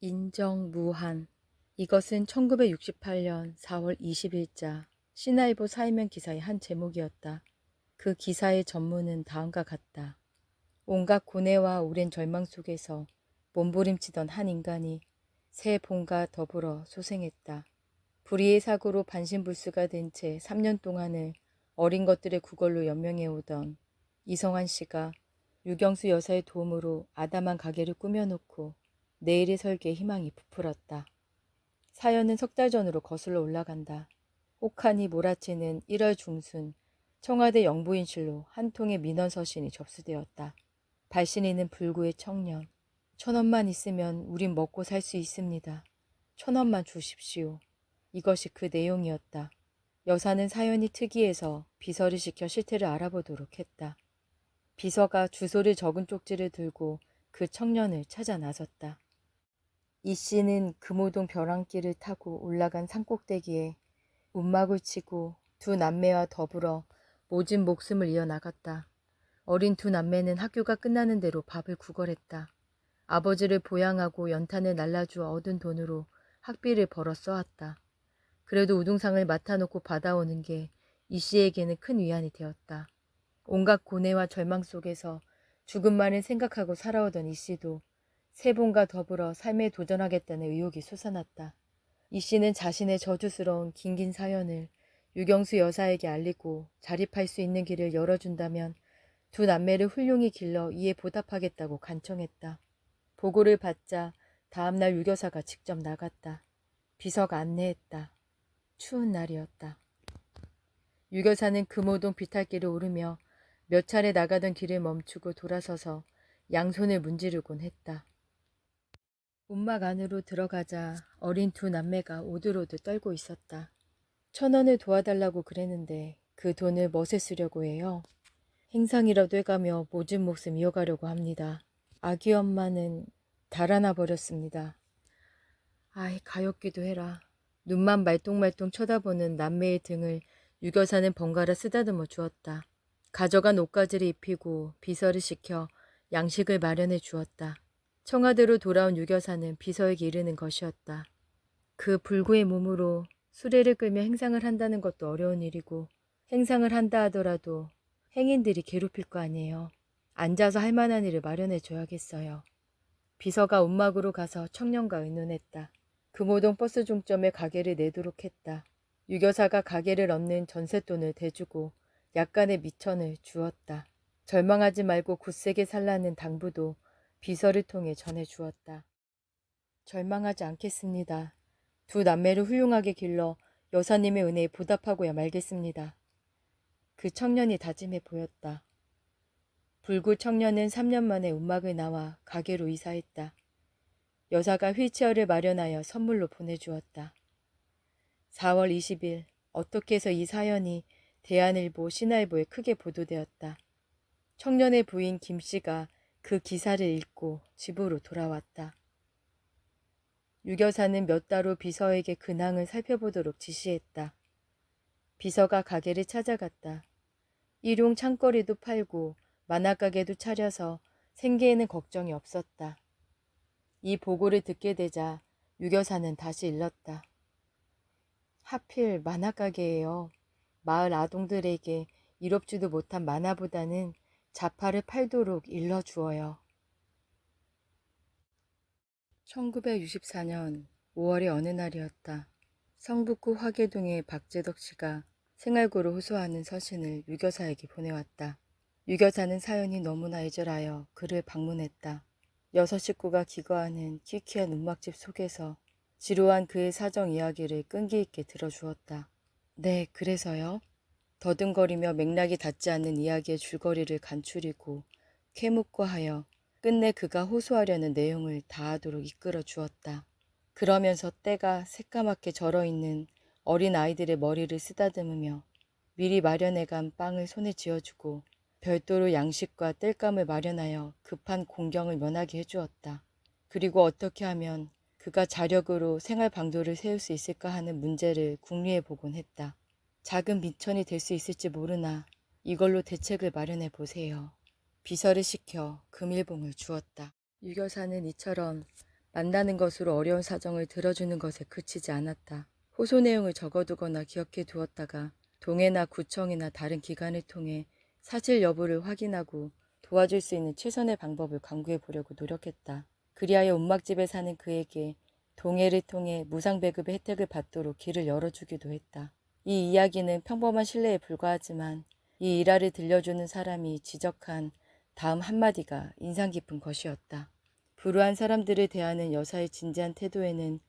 인정무한. 이것은 1968년 4월 20일자 시나이보 사이면 기사의 한 제목이었다. 그 기사의 전문은 다음과 같다. 온갖 고뇌와 오랜 절망 속에서 몸부림치던 한 인간이 새 봄과 더불어 소생했다. 불의의 사고로 반신불수가 된 채 3년 동안을 어린 것들의 구걸로 연명해오던 이성환 씨가 유경수 여사의 도움으로 아담한 가게를 꾸며놓고 내일의 설계에 희망이 부풀었다. 사연은 석 달 전으로 거슬러 올라간다. 혹한이 몰아치는 1월 중순 청와대 영부인실로 한 통의 민원 서신이 접수되었다. 발신인은 불구의 청년. 1,000원만 있으면 우린 먹고 살 수 있습니다. 1,000원만 주십시오. 이것이 그 내용이었다. 여사는 사연이 특이해서 비서를 시켜 실태를 알아보도록 했다. 비서가 주소를 적은 쪽지를 들고 그 청년을 찾아 나섰다. 이 씨는 금호동 벼랑길을 타고 올라간 산꼭대기에 움막을 치고 두 남매와 더불어 모진 목숨을 이어나갔다. 어린 두 남매는 학교가 끝나는 대로 밥을 구걸했다. 아버지를 보양하고 연탄을 날라주어 얻은 돈으로 학비를 벌어 써왔다. 그래도 우등상을 맡아놓고 받아오는 게 이 씨에게는 큰 위안이 되었다. 온갖 고뇌와 절망 속에서 죽음만을 생각하고 살아오던 이 씨도 새 봄과 더불어 삶에 도전하겠다는 의욕이 솟아났다. 이 씨는 자신의 저주스러운 긴긴 사연을 유경수 여사에게 알리고 자립할 수 있는 길을 열어준다면 두 남매를 훌륭히 길러 이에 보답하겠다고 간청했다. 보고를 받자 다음날 유교사가 직접 나갔다. 비서가 안내했다. 추운 날이었다. 유교사는 금호동 비탈길을 오르며 몇 차례 나가던 길을 멈추고 돌아서서 양손을 문지르곤 했다. 움막 안으로 들어가자 어린 두 남매가 오들오들 떨고 있었다. 1,000원을 도와달라고 그랬는데 그 돈을 멋에 쓰려고 해요. 행상이라도 해가며 모진 목숨 이어가려고 합니다. 아기 엄마는 달아나 버렸습니다. 아이 가엾기도 해라. 눈만 말똥말똥 쳐다보는 남매의 등을 유교사는 번갈아 쓰다듬어 주었다. 가져간 옷가지를 입히고 비서를 시켜 양식을 마련해 주었다. 청와대로 돌아온 유교사는 비서에게 이르는 것이었다. 그 불구의 몸으로 수레를 끌며 행상을 한다는 것도 어려운 일이고 행상을 한다 하더라도 행인들이 괴롭힐 거 아니에요. 앉아서 할 만한 일을 마련해 줘야겠어요. 비서가 움막으로 가서 청년과 의논했다. 금호동 버스 종점에 가게를 내도록 했다. 유교사가 가게를 얻는 전셋돈을 대주고 약간의 미천을 주었다. 절망하지 말고 굳세게 살라는 당부도 비서를 통해 전해주었다. 절망하지 않겠습니다. 두 남매를 훌륭하게 길러 여사님의 은혜에 보답하고야 말겠습니다. 그 청년이 다짐해 보였다. 불구 청년은 3년 만에 움막을 나와 가게로 이사했다. 여사가 휠체어를 마련하여 선물로 보내주었다. 4월 20일 어떻게 해서 이 사연이 대한일보, 신화일보에 크게 보도되었다. 청년의 부인 김 씨가 그 기사를 읽고 집으로 돌아왔다. 유교사는 몇 달 후 비서에게 근황을 살펴보도록 지시했다. 비서가 가게를 찾아갔다. 일용 창거리도 팔고 만화가게도 차려서 생계에는 걱정이 없었다. 이 보고를 듣게 되자 유교사는 다시 일렀다. 하필 만화가게예요. 마을 아동들에게 이롭지도 못한 만화보다는 자파를 팔도록 일러주어요. 1964년 5월의 어느 날이었다. 성북구 화계동의 박재덕 씨가 생활고를 호소하는 서신을 유교사에게 보내왔다. 유교사는 사연이 너무나 애절하여 그를 방문했다. 6식구가 기거하는 키키한 움막집 속에서 지루한 그의 사정 이야기를 끈기 있게 들어주었다. 네, 그래서요? 더듬거리며 맥락이 닿지 않는 이야기의 줄거리를 간추리고 쾌묵과하여 끝내 그가 호소하려는 내용을 다하도록 이끌어 주었다. 그러면서 때가 새까맣게 절어있는 어린 아이들의 머리를 쓰다듬으며 미리 마련해간 빵을 손에 쥐어주고 별도로 양식과 땔감을 마련하여 급한 공경을 면하게 해주었다. 그리고 어떻게 하면 그가 자력으로 생활 방도를 세울 수 있을까 하는 문제를 궁리해 보곤 했다. 작은 미천이 될 수 있을지 모르나 이걸로 대책을 마련해 보세요. 비서를 시켜 금일봉을 주었다. 유교사는 이처럼 만나는 것으로 어려운 사정을 들어주는 것에 그치지 않았다. 호소 내용을 적어두거나 기억해 두었다가 동해나 구청이나 다른 기관을 통해 사실 여부를 확인하고 도와줄 수 있는 최선의 방법을 강구해 보려고 노력했다. 그리하여 움막집에 사는 그에게 동해를 통해 무상배급의 혜택을 받도록 길을 열어주기도 했다. 이 이야기는 평범한 신뢰에 불과하지만 이 일화를 들려주는 사람이 지적한 다음 한마디가 인상 깊은 것이었다. 불우한 사람들을 대하는 여사의 진지한 태도에는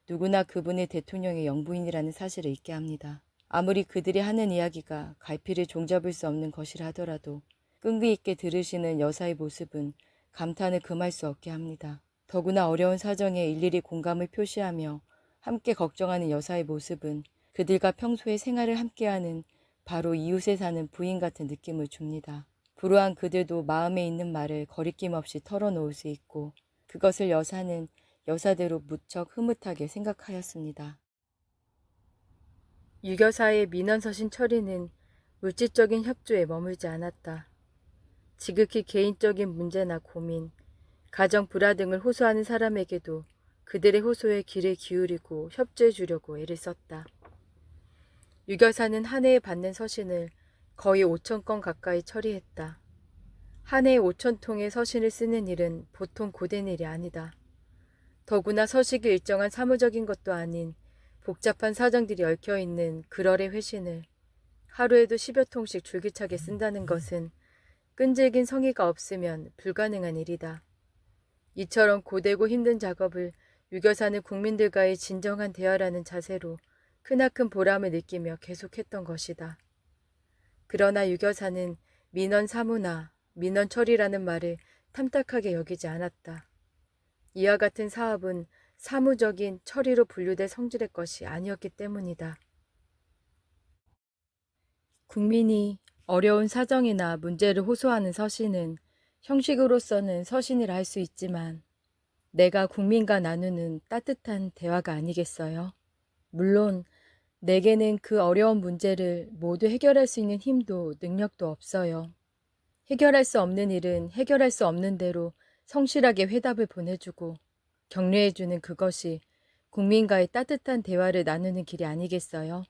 누구나 그분의 대통령의 영부인이라는 사실을 잊게 합니다. 아무리 그들이 하는 이야기가 갈피를 종잡을 수 없는 것이라 하더라도 끈기 있게 들으시는 여사의 모습은 감탄을 금할 수 없게 합니다. 더구나 어려운 사정에 일일이 공감을 표시하며 함께 걱정하는 여사의 모습은 그들과 평소에 생활을 함께하는 바로 이웃에 사는 부인 같은 느낌을 줍니다. 불우한 그들도 마음에 있는 말을 거리낌 없이 털어놓을 수 있고 그것을 여사는 여사대로 무척 흐뭇하게 생각하였습니다. 유교사의 민원서신 처리는 물질적인 협조에 머물지 않았다. 지극히 개인적인 문제나 고민, 가정 불화 등을 호소하는 사람에게도 그들의 호소에 귀를 기울이고 협조해 주려고 애를 썼다. 유교사는 한 해에 받는 서신을 거의 5,000건 가까이 처리했다. 한 해에 5,000통의 서신을 쓰는 일은 보통 고된 일이 아니다. 더구나 서식이 일정한 사무적인 것도 아닌 복잡한 사정들이 얽혀있는 글얼의 회신을 하루에도 10여 통씩 줄기차게 쓴다는 것은 끈질긴 성의가 없으면 불가능한 일이다. 이처럼 고되고 힘든 작업을 유교사는 국민들과의 진정한 대화라는 자세로 크나큰 보람을 느끼며 계속했던 것이다. 그러나 유교사는 민원 사무나 민원 처리라는 말을 탐탁하게 여기지 않았다. 이와 같은 사업은 사무적인 처리로 분류될 성질의 것이 아니었기 때문이다. 국민이 어려운 사정이나 문제를 호소하는 서신은 형식으로서는 서신이라 할 수 있지만 내가 국민과 나누는 따뜻한 대화가 아니겠어요? 물론 내게는 그 어려운 문제를 모두 해결할 수 있는 힘도 능력도 없어요. 해결할 수 없는 일은 해결할 수 없는 대로 성실하게 회답을 보내주고 격려해주는 그것이 국민과의 따뜻한 대화를 나누는 길이 아니겠어요?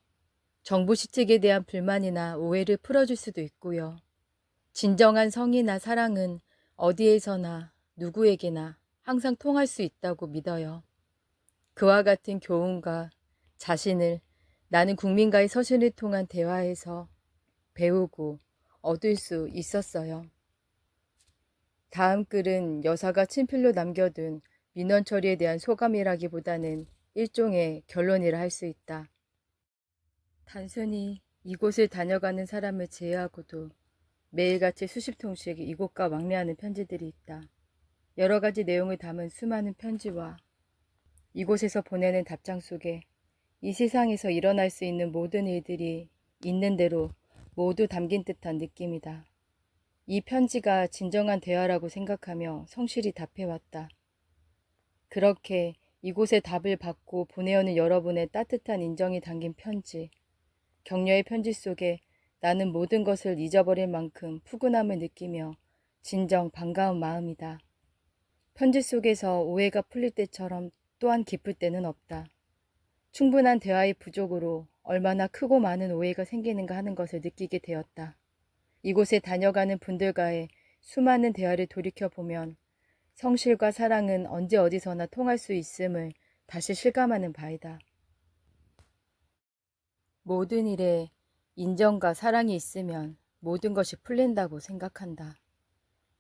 정부 시책에 대한 불만이나 오해를 풀어줄 수도 있고요. 진정한 성의나 사랑은 어디에서나 누구에게나 항상 통할 수 있다고 믿어요. 그와 같은 교훈과 자신을 나는 국민과의 서신을 통한 대화에서 배우고 얻을 수 있었어요. 다음 글은 여사가 친필로 남겨둔 민원 처리에 대한 소감이라기보다는 일종의 결론이라 할 수 있다. 단순히 이곳을 다녀가는 사람을 제외하고도 매일같이 수십 통씩 이곳과 왕래하는 편지들이 있다. 여러 가지 내용을 담은 수많은 편지와 이곳에서 보내는 답장 속에 이 세상에서 일어날 수 있는 모든 일들이 있는 대로 모두 담긴 듯한 느낌이다. 이 편지가 진정한 대화라고 생각하며 성실히 답해왔다. 그렇게 이곳에 답을 받고 보내오는 여러분의 따뜻한 인정이 담긴 편지, 격려의 편지 속에 나는 모든 것을 잊어버릴 만큼 푸근함을 느끼며 진정 반가운 마음이다. 편지 속에서 오해가 풀릴 때처럼 또한 기쁠 때는 없다. 충분한 대화의 부족으로 얼마나 크고 많은 오해가 생기는가 하는 것을 느끼게 되었다. 이곳에 다녀가는 분들과의 수많은 대화를 돌이켜보면 성실과 사랑은 언제 어디서나 통할 수 있음을 다시 실감하는 바이다. 모든 일에 인정과 사랑이 있으면 모든 것이 풀린다고 생각한다.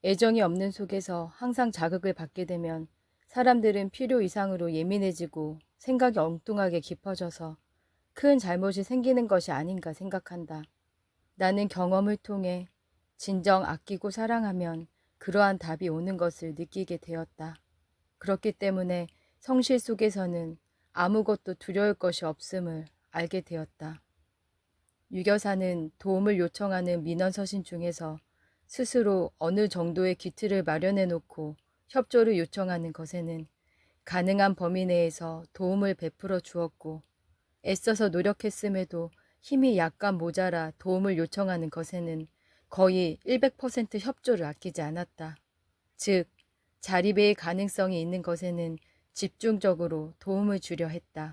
애정이 없는 속에서 항상 자극을 받게 되면 사람들은 필요 이상으로 예민해지고 생각이 엉뚱하게 깊어져서 큰 잘못이 생기는 것이 아닌가 생각한다. 나는 경험을 통해 진정 아끼고 사랑하면 그러한 답이 오는 것을 느끼게 되었다. 그렇기 때문에 성실 속에서는 아무것도 두려울 것이 없음을 알게 되었다. 유교사는 도움을 요청하는 민원서신 중에서 스스로 어느 정도의 기틀을 마련해 놓고 협조를 요청하는 것에는 가능한 범위 내에서 도움을 베풀어 주었고 애써서 노력했음에도 힘이 약간 모자라 도움을 요청하는 것에는 거의 100% 협조를 아끼지 않았다. 즉, 자립의 가능성이 있는 것에는 집중적으로 도움을 주려 했다.